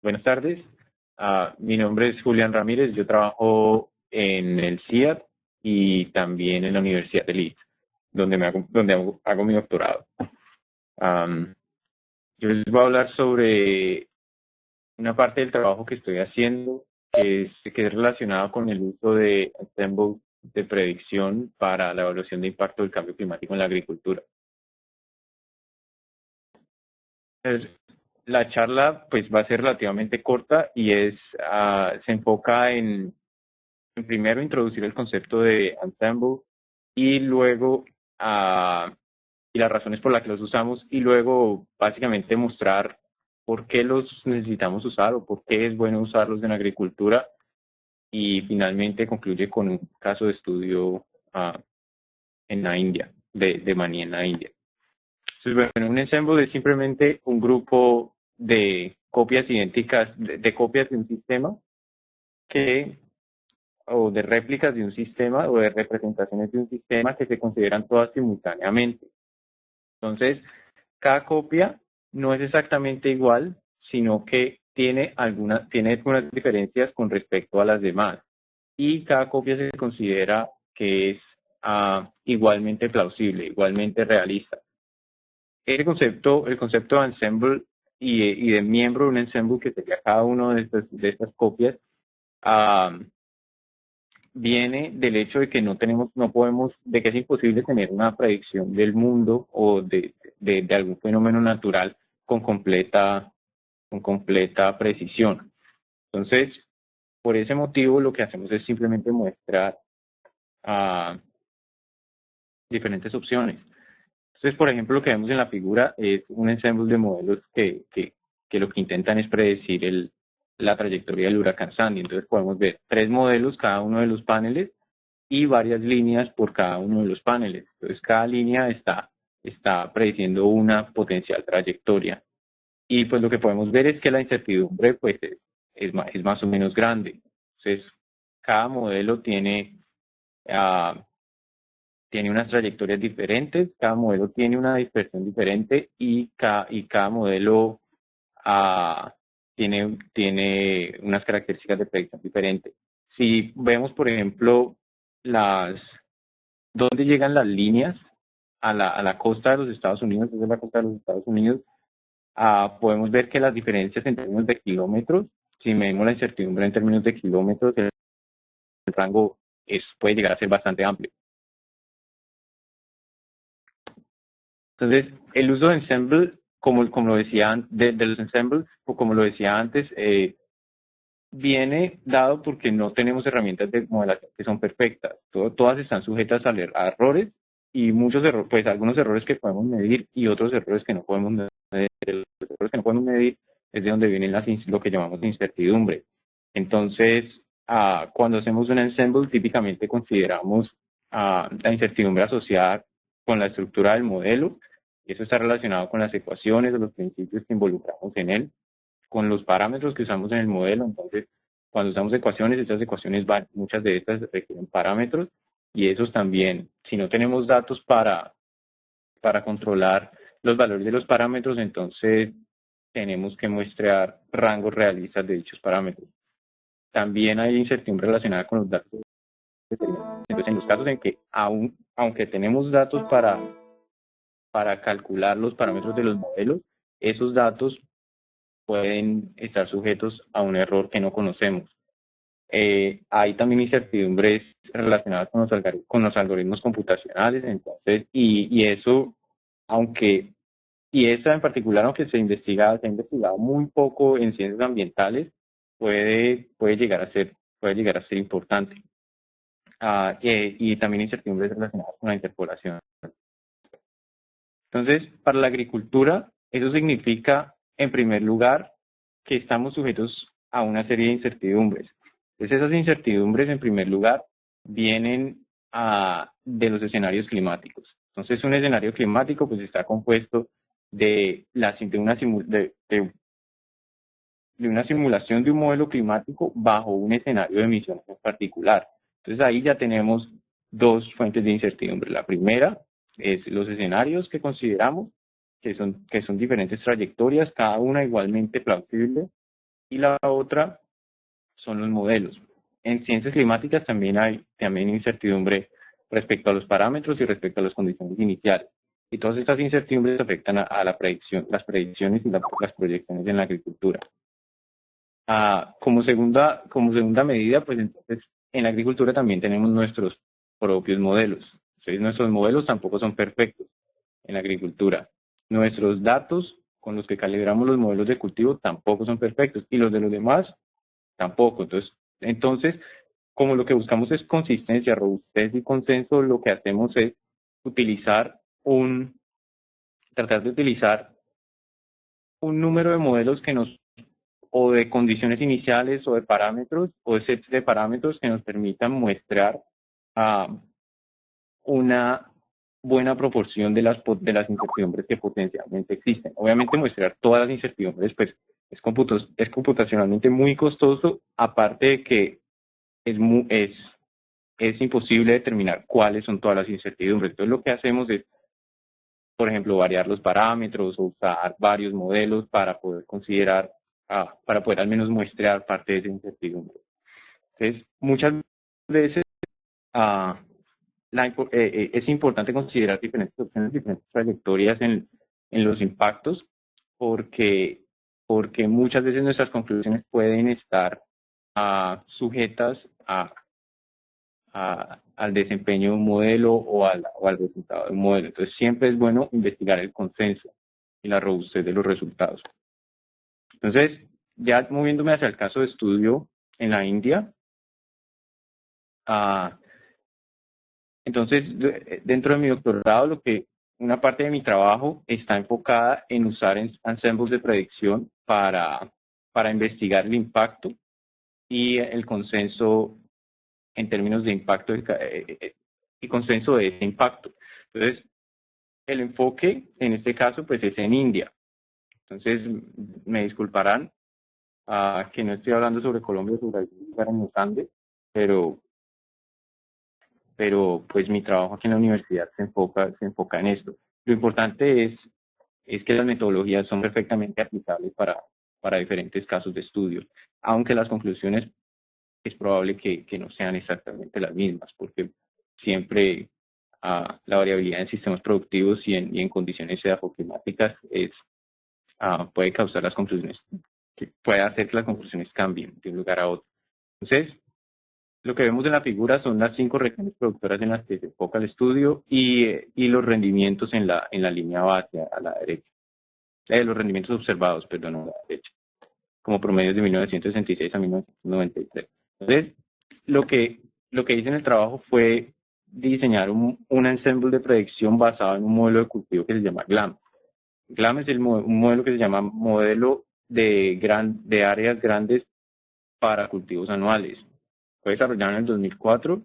Buenas tardes. Mi nombre es Julián Ramírez. Yo trabajo en el CIAT y también en la Universidad de Leeds, donde hago mi doctorado. Yo les voy a hablar sobre una parte del trabajo que estoy haciendo que es relacionado con el uso de Ensemble de predicción para la evaluación de impacto del cambio climático en la agricultura. La charla pues va a ser relativamente corta y se enfoca en primero introducir el concepto de Ensemble y luego y las razones por las que los usamos, y luego básicamente mostrar por qué los necesitamos usar o por qué es bueno usarlos en agricultura, y finalmente concluye con un caso de estudio en la India, de maní en la India. Entonces, bueno, un ensemble es simplemente un grupo de copias idénticas, de copias de un sistema o de réplicas de un sistema o de representaciones de un sistema que se consideran todas simultáneamente. Entonces, cada copia no es exactamente igual, sino que tiene algunas diferencias con respecto a las demás. Y cada copia se considera que es igualmente plausible, igualmente realista. El concepto de ensemble y de miembro de un ensemble, que sería cada uno de estas copias, viene del hecho de que de que es imposible tener una predicción del mundo o de algún fenómeno natural con completa precisión. Entonces, por ese motivo, lo que hacemos es simplemente mostrar diferentes opciones. Entonces, por ejemplo, lo que vemos en la figura es un ensemble de modelos que lo que intentan es predecir la trayectoria del huracán Sandy. Entonces podemos ver 3 modelos cada uno de los paneles y varias líneas por cada uno de los paneles. Entonces cada línea está prediciendo una potencial trayectoria. Y pues lo que podemos ver es que la incertidumbre pues es más o menos grande. Entonces cada modelo tiene unas trayectorias diferentes, cada modelo tiene una dispersión diferente y cada modelo tiene unas características de predicción diferentes. Si vemos, por ejemplo, dónde llegan las líneas a la costa de los Estados Unidos, desde la costa de los Estados Unidos, podemos ver que las diferencias en términos de kilómetros, si medimos la incertidumbre en términos de kilómetros, el rango puede llegar a ser bastante amplio. Entonces, el uso de ensemble, como lo decía, de los ensembles, o como lo decía antes, viene dado porque no tenemos herramientas de modelación que son perfectas. Todas están sujetas a errores, y muchos errores, pues algunos errores que podemos medir y otros errores que no podemos medir. Los errores que no podemos medir es de donde vienen lo que llamamos incertidumbre. Entonces, cuando hacemos un ensemble, típicamente consideramos la incertidumbre asociada con la estructura del modelo. Eso está relacionado con las ecuaciones o los principios que involucramos en él, con los parámetros que usamos en el modelo. Entonces, cuando usamos ecuaciones, muchas de estas requieren parámetros, y esos también, si no tenemos datos para controlar los valores de los parámetros, entonces tenemos que muestrear rangos realistas de dichos parámetros. También hay incertidumbre relacionada con los datos. Entonces, en los casos en que aunque tenemos datos para calcular los parámetros de los modelos, esos datos pueden estar sujetos a un error que no conocemos. Hay también incertidumbres relacionadas con los algoritmos computacionales. Entonces, y esta en particular, aunque se ha investigado muy poco en ciencias ambientales, puede llegar a ser importante. Y también incertidumbres relacionadas con la interpolación. Entonces, para la agricultura, eso significa, en primer lugar, que estamos sujetos a una serie de incertidumbres. Entonces, esas incertidumbres, en primer lugar, vienen de los escenarios climáticos. Entonces, un escenario climático pues está compuesto de una simulación de un modelo climático bajo un escenario de emisiones en particular. Entonces, ahí ya tenemos 2 fuentes de incertidumbre. La primera es los escenarios que consideramos, que son diferentes trayectorias, cada una igualmente plausible, y la otra son los modelos. En ciencias climáticas también hay incertidumbre respecto a los parámetros y respecto a las condiciones iniciales. Y todas estas incertidumbres afectan a la predicción, las predicciones y las proyecciones en la agricultura. Como segunda medida, pues entonces en la agricultura también tenemos nuestros propios modelos. Entonces nuestros modelos tampoco son perfectos en la agricultura. Nuestros datos con los que calibramos los modelos de cultivo tampoco son perfectos y los de los demás tampoco. Entonces, como lo que buscamos es consistencia, robustez y consenso, lo que hacemos es tratar de utilizar un número de modelos o de condiciones iniciales o de parámetros o de sets de parámetros que nos permitan muestrar una buena proporción de las incertidumbres que potencialmente existen. Obviamente muestrar todas las incertidumbres pues es computacionalmente muy costoso, aparte de que es imposible determinar cuáles son todas las incertidumbres. Entonces lo que hacemos es, por ejemplo, variar los parámetros o usar varios modelos para poder para poder al menos muestrear parte de esa incertidumbre. Entonces, muchas veces es importante considerar diferentes opciones, diferentes trayectorias en los impactos, porque muchas veces nuestras conclusiones pueden estar sujetas al desempeño de un modelo o al resultado de un modelo. Entonces, siempre es bueno investigar el consenso y la robustez de los resultados. Entonces, ya moviéndome hacia el caso de estudio en la India, entonces, dentro de mi doctorado, una parte de mi trabajo está enfocada en usar ensembles de predicción para investigar el impacto y el consenso en términos de impacto y consenso de ese impacto. Entonces, el enfoque en este caso pues es en India. Entonces, me disculparán que no estoy hablando sobre Colombia, sobre algún lugar en los Andes, pero pues mi trabajo aquí en la universidad se enfoca en esto. Lo importante es que las metodologías son perfectamente aplicables para diferentes casos de estudio, aunque las conclusiones es probable que no sean exactamente las mismas, porque siempre la variabilidad en sistemas productivos y en condiciones edafoclimáticas puede causar las conclusiones, puede hacer que las conclusiones cambien de un lugar a otro. Entonces, lo que vemos en la figura son las 5 regiones productoras en las que se enfoca el estudio y los rendimientos en la línea base a la derecha. Los rendimientos observados, perdón, a la derecha, como promedios de 1966 a 1993. Entonces, lo que hice en el trabajo fue diseñar un ensemble de predicción basado en un modelo de cultivo que se llama GLAM. GLAM es un modelo que se llama modelo de áreas grandes para cultivos anuales. Fue desarrollado en el 2004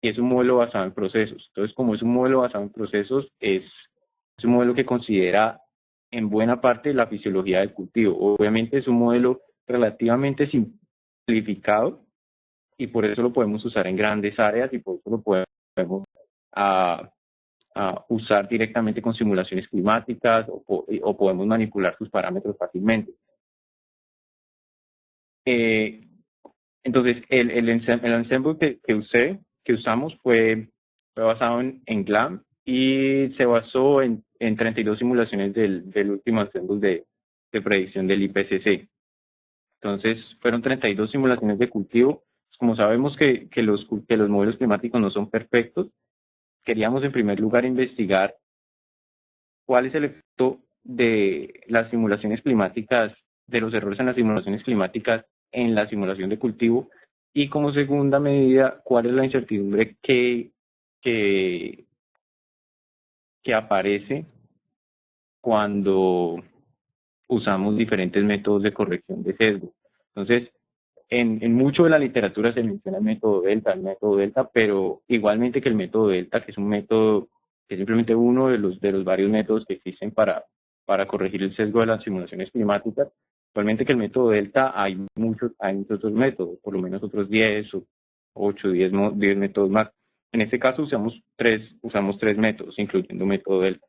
y es un modelo basado en procesos. Entonces, como es un modelo basado en procesos, es un modelo que considera en buena parte la fisiología del cultivo. Obviamente es un modelo relativamente simplificado y por eso lo podemos usar en grandes áreas y por eso lo podemos usar directamente con simulaciones climáticas o podemos manipular sus parámetros fácilmente. Entonces, el ensemble que usamos fue basado en GLAM y se basó en 32 simulaciones del último ensemble de predicción del IPCC. Entonces, fueron 32 simulaciones de cultivo. Como sabemos que los modelos climáticos no son perfectos, queríamos en primer lugar investigar cuál es el efecto de las simulaciones climáticas, de los errores en las simulaciones climáticas en la simulación de cultivo, y como segunda medida, cuál es la incertidumbre que aparece cuando usamos diferentes métodos de corrección de sesgo. Entonces, en mucho de la literatura se menciona el método delta, pero igualmente que el método delta, que es un método que es simplemente uno de los varios métodos que existen para corregir el sesgo de las simulaciones climáticas, igualmente que el método delta hay muchos otros métodos, por lo menos otros 10 o 8, 10 métodos más. En este caso usamos tres métodos, incluyendo método delta.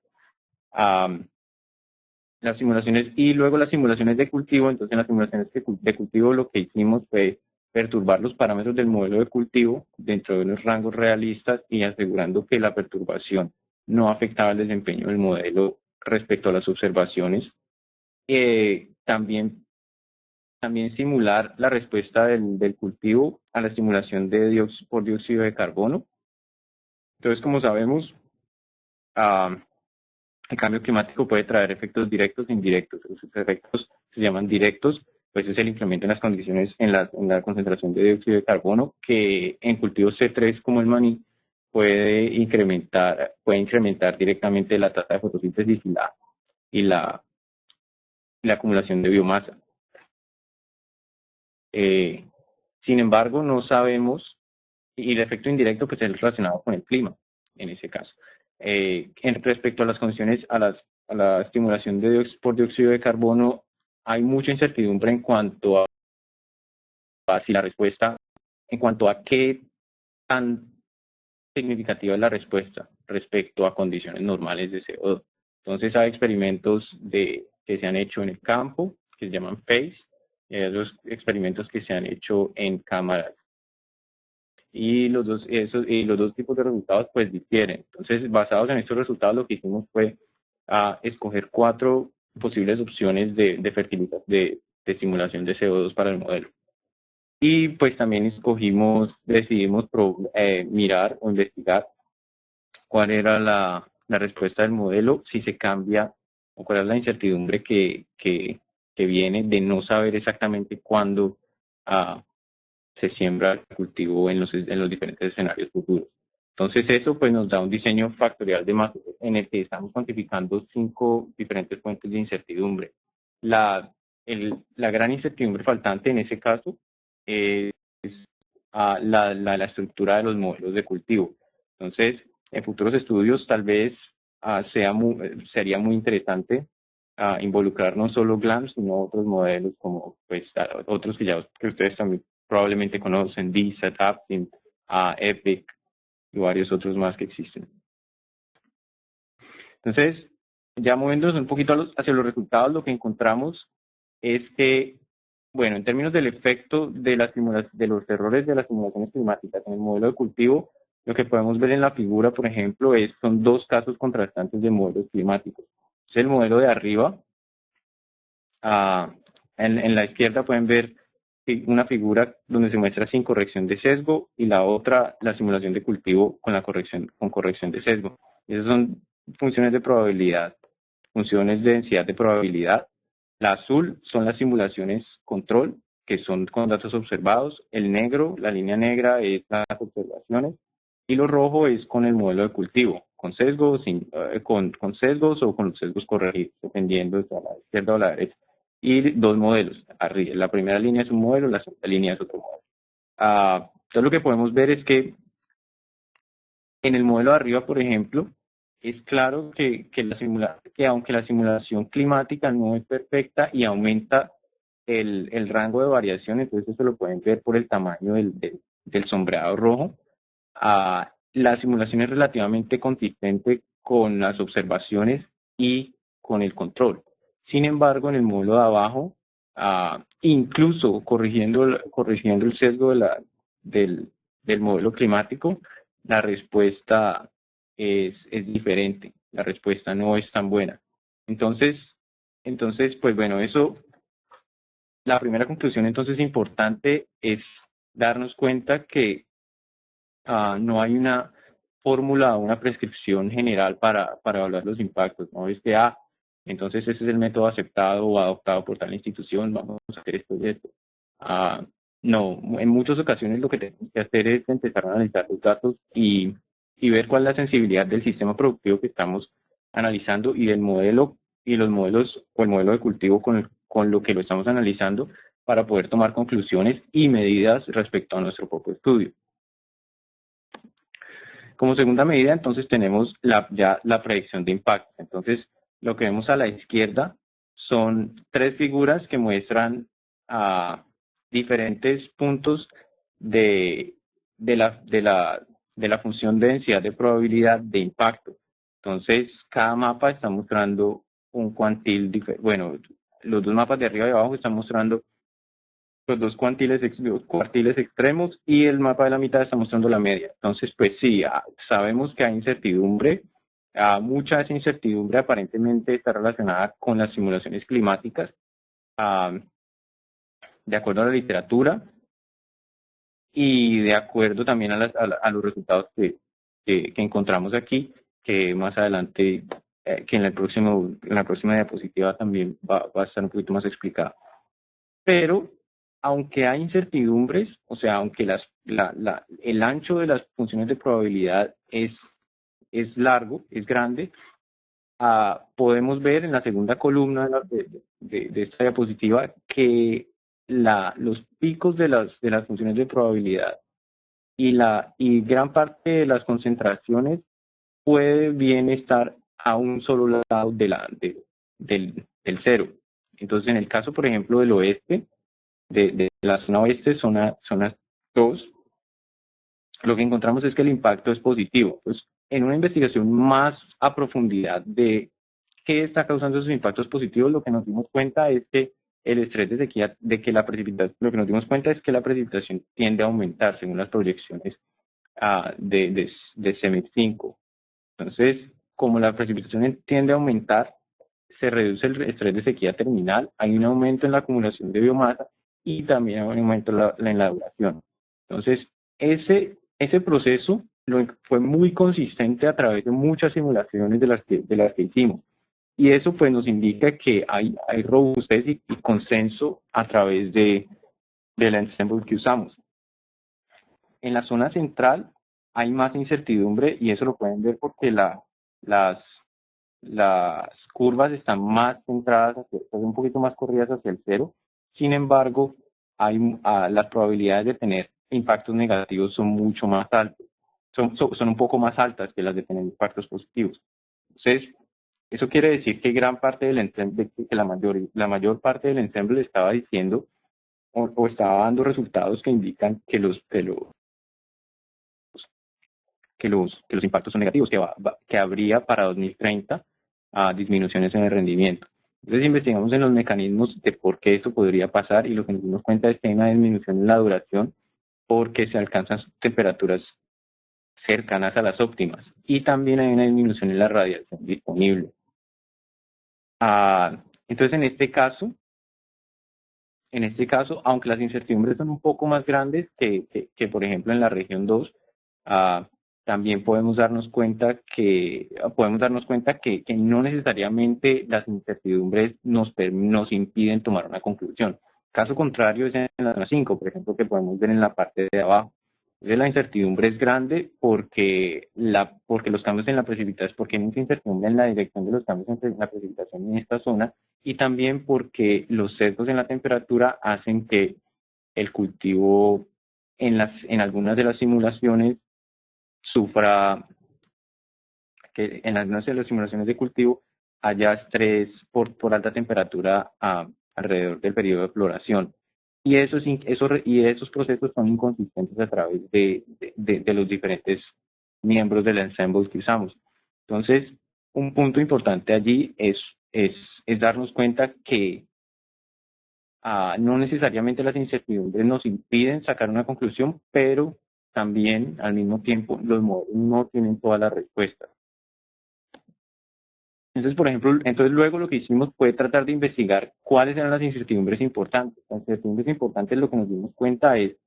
las simulaciones y luego las simulaciones de cultivo. Entonces en las simulaciones de cultivo lo que hicimos fue perturbar los parámetros del modelo de cultivo dentro de unos rangos realistas y asegurando que la perturbación no afectaba el desempeño del modelo respecto a las observaciones. También simular la respuesta del cultivo a la estimulación por dióxido de carbono. Entonces, como sabemos, el cambio climático puede traer efectos directos e indirectos. Los efectos se llaman directos, pues es el incremento en las condiciones, en la concentración de dióxido de carbono, que en cultivos C3 como el maní puede incrementar directamente la tasa de fotosíntesis y la acumulación de biomasa. Sin embargo, no sabemos, y el efecto indirecto pues es relacionado con el clima, en ese caso. Respecto a las condiciones, a la estimulación por dióxido de carbono, hay mucha incertidumbre en cuanto a si la respuesta, en cuanto a qué tan significativa es la respuesta respecto a condiciones normales de CO2. Entonces hay experimentos que se han hecho en el campo, que se llaman PACE, y hay otros experimentos que se han hecho en cámaras. Y los dos tipos de resultados pues difieren. Entonces, basados en estos resultados, lo que hicimos fue escoger 4 posibles opciones de simulación de CO2 para el modelo. Y pues también decidimos mirar o investigar cuál era la respuesta del modelo, si se cambia, o cuál es la incertidumbre que viene de no saber exactamente cuándo se siembra el cultivo en los diferentes escenarios futuros. Entonces eso pues nos da un diseño factorial de más en el que estamos cuantificando 5 diferentes fuentes de incertidumbre. La gran incertidumbre faltante en ese caso es la estructura de los modelos de cultivo. Entonces, en futuros estudios tal vez sería muy interesante involucrar no solo GLAMS, sino otros modelos como pues otros que ustedes también probablemente conocen, DSAT, Aptim, EPIC y varios otros más que existen. Entonces, ya moviéndonos un poquito hacia los resultados, lo que encontramos es que, bueno, en términos del efecto de los errores de las simulaciones climáticas en el modelo de cultivo, lo que podemos ver en la figura, por ejemplo, son 2 casos contrastantes de modelos climáticos. Es el modelo de arriba. En la izquierda pueden ver una figura donde se muestra sin corrección de sesgo y la otra la simulación de cultivo con corrección de sesgo. Esas son funciones de probabilidad, funciones de densidad de probabilidad. La azul son las simulaciones control, que son con datos observados. El negro, la línea negra, es las observaciones. Y lo rojo es con el modelo de cultivo, con sesgos, con sesgos o con los sesgos corregidos, dependiendo de la izquierda o la derecha. Y 2 modelos. La primera línea es un modelo, la segunda línea es otro modelo. Entonces lo que podemos ver es que en el modelo de arriba, por ejemplo, es claro que aunque la simulación climática no es perfecta y aumenta el rango de variación, entonces eso lo pueden ver por el tamaño del sombreado rojo. La simulación es relativamente consistente con las observaciones y con el control. Sin embargo, en el módulo de abajo, incluso corrigiendo el sesgo del modelo climático, la respuesta es diferente. La respuesta no es tan buena. Entonces, pues bueno, la primera conclusión entonces importante es darnos cuenta que no hay una fórmula o una prescripción general para evaluar los impactos. No es que, entonces ese es el método aceptado o adoptado por tal institución, vamos a hacer esto y esto. No, en muchas ocasiones lo que tenemos que hacer es empezar a analizar los datos y ver cuál es la sensibilidad del sistema productivo que estamos analizando y del modelo y los modelos o el modelo de cultivo con lo que lo estamos analizando para poder tomar conclusiones y medidas respecto a nuestro propio estudio. Como segunda medida, entonces tenemos ya la predicción de impacto. Entonces, lo que vemos a la izquierda son 3 figuras que muestran diferentes puntos de la función de densidad de probabilidad de impacto. Entonces, cada mapa está mostrando un cuantil diferente. Bueno, los dos mapas de arriba y abajo están mostrando los dos los cuartiles extremos y el mapa de la mitad está mostrando la media. Entonces, pues sí, sabemos que hay incertidumbre. Mucha de esa incertidumbre aparentemente está relacionada con las simulaciones climáticas, ah, de acuerdo a la literatura y de acuerdo también a los resultados que encontramos aquí, que más adelante, que en en la próxima diapositiva también va a estar un poquito más explicada. Pero aunque hay incertidumbres, o sea, aunque el ancho de las funciones de probabilidad es largo, es grande, podemos ver en la segunda columna de esta diapositiva que los picos de las funciones de probabilidad y gran parte de las concentraciones puede bien estar a un solo lado del cero. Entonces, en el caso, por ejemplo, del oeste, de la zona oeste, zona 2, lo que encontramos es que el impacto es positivo. Pues, en una investigación más a profundidad de qué está causando esos impactos positivos, lo que nos dimos cuenta es que el estrés de sequía, lo que nos dimos cuenta es que la precipitación tiende a aumentar según las proyecciones de CEMIP 5. Entonces, como la precipitación tiende a aumentar, se reduce el estrés de sequía terminal, hay un aumento en la acumulación de biomasa y también hay un aumento en la duración. Entonces, ese proceso fue muy consistente a través de muchas simulaciones de las que hicimos. Y eso pues nos indica que hay robustez y consenso a través del ensemble que usamos. En la zona central hay más incertidumbre y eso lo pueden ver porque las, las curvas están más centradas, están un poquito más corridas hacia el cero. Sin embargo, las probabilidades de tener impactos negativos son mucho más altas, son un poco más altas que las de tener impactos positivos. Entonces, eso quiere decir que gran parte del ensemble, que la mayor parte del ensemble estaba diciendo o estaba dando resultados que indican que los impactos son negativos, que habría para 2030 disminuciones en el rendimiento. Entonces investigamos en los mecanismos de por qué esto podría pasar y lo que nos dimos cuenta es que hay una disminución en la duración porque se alcanzan temperaturas cercanas a las óptimas y también hay una disminución en la radiación disponible. Entonces en este caso, aunque las incertidumbres son un poco más grandes que por ejemplo en la región 2, también podemos darnos cuenta que no necesariamente las incertidumbres nos impiden tomar una conclusión. Caso contrario es en la zona 5, por ejemplo, que podemos ver en la parte de abajo. Entonces la incertidumbre es grande porque los cambios en la precipitación, porque hay mucha incertidumbre en la dirección de los cambios en la precipitación en esta zona, y también porque los sesgos en la temperatura hacen que el cultivo en algunas de las simulaciones sufra, que en algunas de las simulaciones de cultivo haya estrés por alta temperatura alrededor del periodo de floración. Y esos procesos son inconsistentes a través de los diferentes miembros del ensemble que usamos. Entonces, un punto importante allí es darnos cuenta que no necesariamente las incertidumbres nos impiden sacar una conclusión, pero también al mismo tiempo los modelos no tienen todas las respuestas. Entonces, por ejemplo, luego lo que hicimos fue tratar de investigar cuáles eran las incertidumbres importantes. Las incertidumbres importantes, lo que nos dimos cuenta es,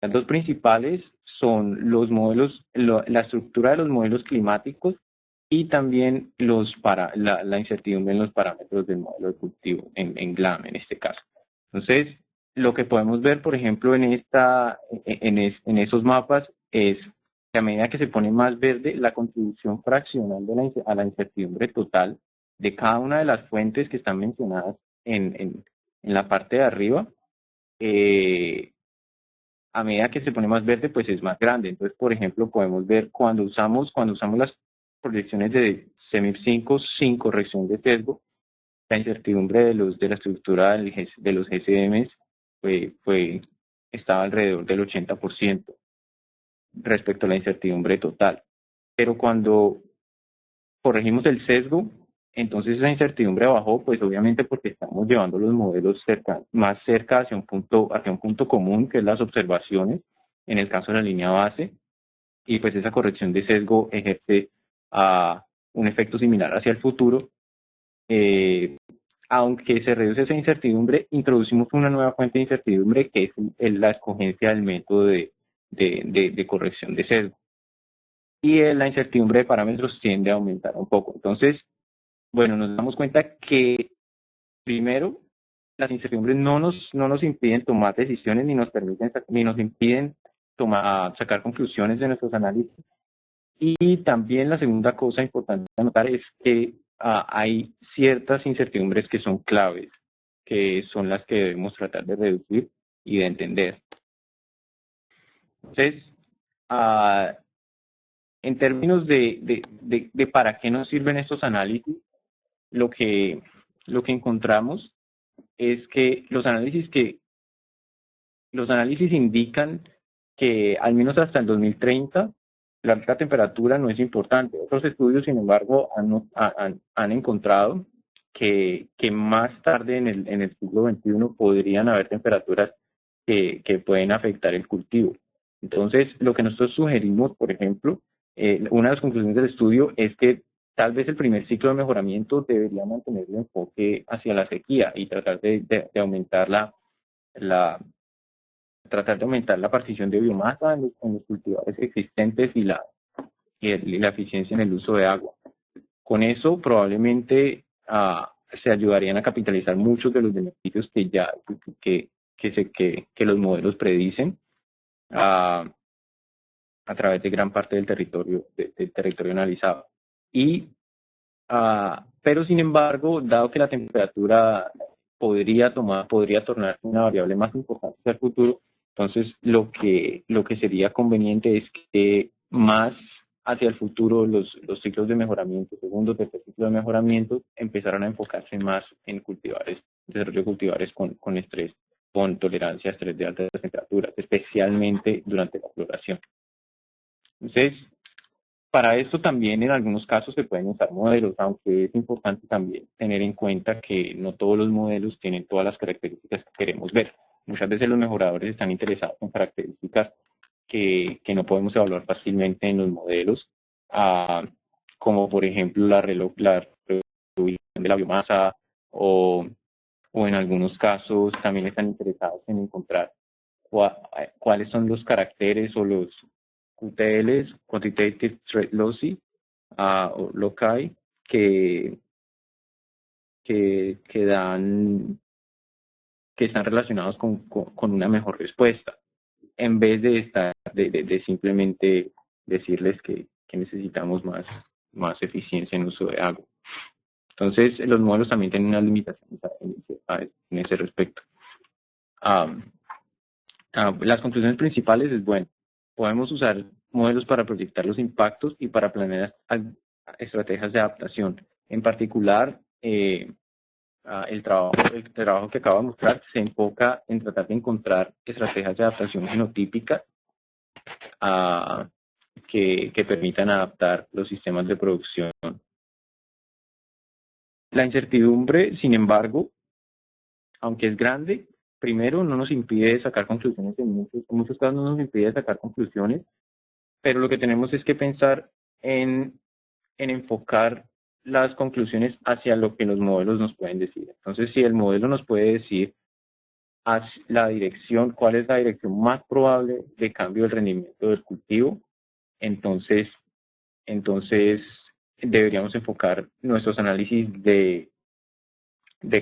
las dos principales son los modelos, la estructura de los modelos climáticos y también la incertidumbre en los parámetros del modelo de cultivo, en GLAM en este caso. Entonces, lo que podemos ver, por ejemplo, en esos mapas es que a medida que se pone más verde, la contribución fraccional a la incertidumbre total de cada una de las fuentes que están mencionadas en la parte de arriba, a medida que se pone más verde, pues es más grande. Entonces, por ejemplo, podemos ver cuando usamos las proyecciones de CEMIP 5 sin corrección de sesgo, la incertidumbre de la estructura de los GCMs estaba alrededor del 80% respecto a la incertidumbre total. Pero cuando corregimos el sesgo, Entonces esa incertidumbre bajó, pues obviamente porque estamos llevando los modelos más cerca hacia un punto común, que es las observaciones, en el caso de la línea base, y pues esa corrección de sesgo ejerce un efecto similar hacia el futuro. Aunque se reduce esa incertidumbre, introducimos una nueva fuente de incertidumbre que es la escogencia del método de corrección de sesgo. Y la incertidumbre de parámetros tiende a aumentar un poco. Entonces, bueno, nos damos cuenta que primero, las incertidumbres no nos impiden tomar decisiones ni nos impiden sacar conclusiones de nuestros análisis. Y también la segunda cosa importante a notar es que hay ciertas incertidumbres que son claves, que son las que debemos tratar de reducir y de entender. Entonces, en términos de para qué nos sirven estos análisis, lo que encontramos es que los análisis indican que al menos hasta el 2030 la alta temperatura no es importante. Otros estudios, sin embargo, han encontrado que más tarde en el siglo XXI podrían haber temperaturas que pueden afectar el cultivo. Entonces, lo que nosotros sugerimos, por ejemplo, una de las conclusiones del estudio es que tal vez el primer ciclo de mejoramiento debería mantener el enfoque hacia la sequía y tratar de aumentar tratar de aumentar la partición de biomasa en los cultivadores existentes y la eficiencia en el uso de agua. Con eso probablemente se ayudarían a capitalizar muchos de los beneficios que los modelos predicen a través de gran parte del territorio analizado. Pero sin embargo, dado que la temperatura podría tornarse una variable más importante hacia el futuro, entonces lo que sería conveniente es que más hacia el futuro los ciclos de mejoramiento, segundo, tercer ciclo de mejoramiento, empezaran a enfocarse más en desarrollo de cultivares con estrés, con tolerancia a estrés de altas temperaturas, especialmente durante la floración. Entonces, para esto también en algunos casos se pueden usar modelos, aunque es importante también tener en cuenta que no todos los modelos tienen todas las características que queremos ver. Muchas veces los mejoradores están interesados en características que no podemos evaluar fácilmente en los modelos, como por ejemplo la reubicación de la biomasa o en algunos casos también están interesados en encontrar cuáles son los caracteres o los QTLs, Quantitative Trait Loci, o loci, que están relacionados con una mejor respuesta, en vez de simplemente decirles que necesitamos más eficiencia en uso de agua. Entonces, los modelos también tienen unas limitaciones en ese respecto. Las conclusiones principales es, bueno, podemos usar modelos para proyectar los impactos y para planear estrategias de adaptación. En particular, el trabajo que acabo de mostrar se enfoca en tratar de encontrar estrategias de adaptación genotípicas que permitan adaptar los sistemas de producción. La incertidumbre, sin embargo, aunque es grande, primero no nos impide sacar conclusiones, en muchos casos no nos impide sacar conclusiones, pero lo que tenemos es que pensar en enfocar las conclusiones hacia lo que los modelos nos pueden decir. Entonces, si el modelo nos puede decir cuál es la dirección más probable de cambio del rendimiento del cultivo, entonces deberíamos enfocar nuestros análisis de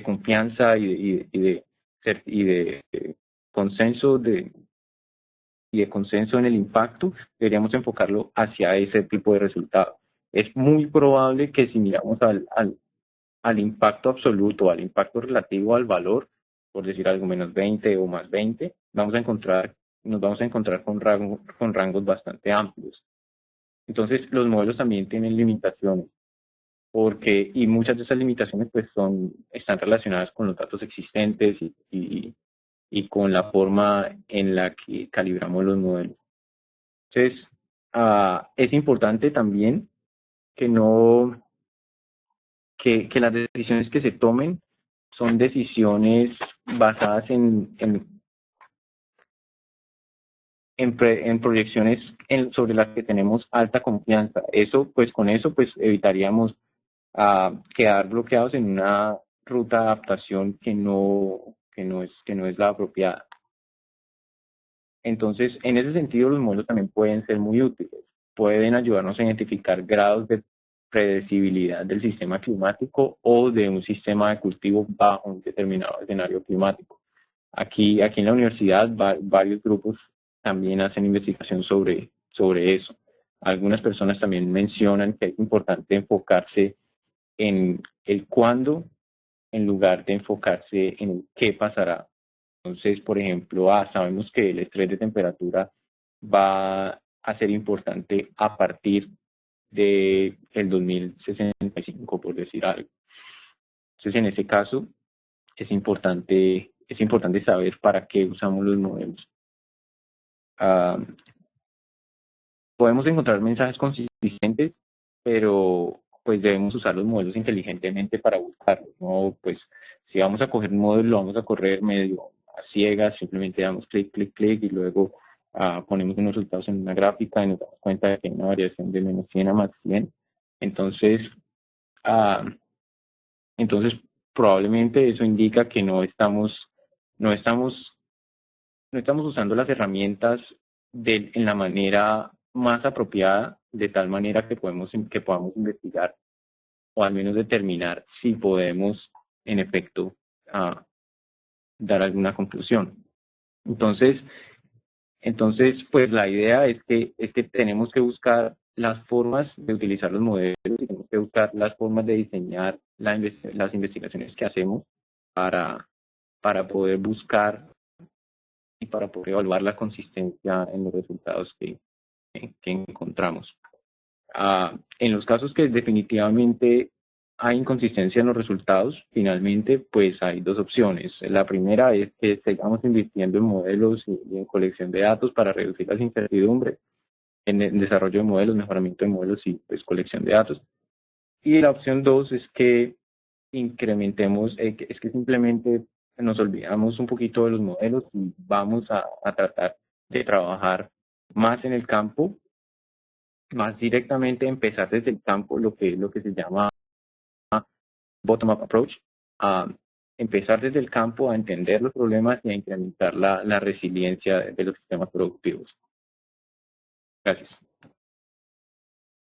confianza y de consenso en el impacto, deberíamos enfocarlo hacia ese tipo de resultados. Es muy probable que si miramos al impacto absoluto, al impacto relativo al valor, por decir algo menos 20 o más 20, nos vamos a encontrar con rangos bastante amplios. Entonces, los modelos también tienen limitaciones, y muchas de esas limitaciones pues están relacionadas con los datos existentes y con la forma en la que calibramos los modelos. Entonces, es importante también que que las decisiones que se tomen son decisiones basadas en proyecciones sobre las que tenemos alta confianza. Eso, pues con eso, pues evitaríamos quedar bloqueados en una ruta de adaptación que no es la apropiada. Entonces, en ese sentido, los modelos también pueden ser muy útiles. Pueden ayudarnos a identificar grados de predecibilidad del sistema climático o de un sistema de cultivo bajo un determinado escenario climático. Aquí en la universidad varios grupos también hacen investigación sobre eso. Algunas personas también mencionan que es importante enfocarse en el cuándo en lugar de enfocarse en el qué pasará. Entonces, por ejemplo, sabemos que el estrés de temperatura va a ser importante a partir del 2065, por decir algo. Entonces, en ese caso, es importante saber para qué usamos los modelos. Podemos encontrar mensajes consistentes, pero pues debemos usar los modelos inteligentemente para buscarlos, ¿no? Pues si vamos a coger un modelo, lo vamos a correr medio a ciegas, simplemente damos clic, clic, clic y luego ponemos unos resultados en una gráfica y nos damos cuenta de que hay una variación de menos 100 a más 100. Entonces, uh, entonces probablemente eso indica que no estamos usando las herramientas en la manera más apropiada, de tal manera que podamos investigar o al menos determinar si podemos, en efecto, dar alguna conclusión. Entonces, pues la idea es que tenemos que buscar las formas de utilizar los modelos y tenemos que buscar las formas de diseñar las investigaciones que hacemos para poder buscar y para poder evaluar la consistencia en los resultados que encontramos. En los casos que definitivamente hay inconsistencia en los resultados, finalmente, pues hay dos opciones. La primera es que sigamos invirtiendo en modelos y en colección de datos para reducir las incertidumbres, en el desarrollo de modelos, mejoramiento de modelos y pues colección de datos. Y la opción dos es que incrementemos, es que simplemente nos olvidamos un poquito de los modelos y vamos a tratar de trabajar más en el campo, más directamente empezar desde el campo, lo que se llama bottom-up approach, a empezar desde el campo a entender los problemas y a incrementar la resiliencia de los sistemas productivos. Gracias.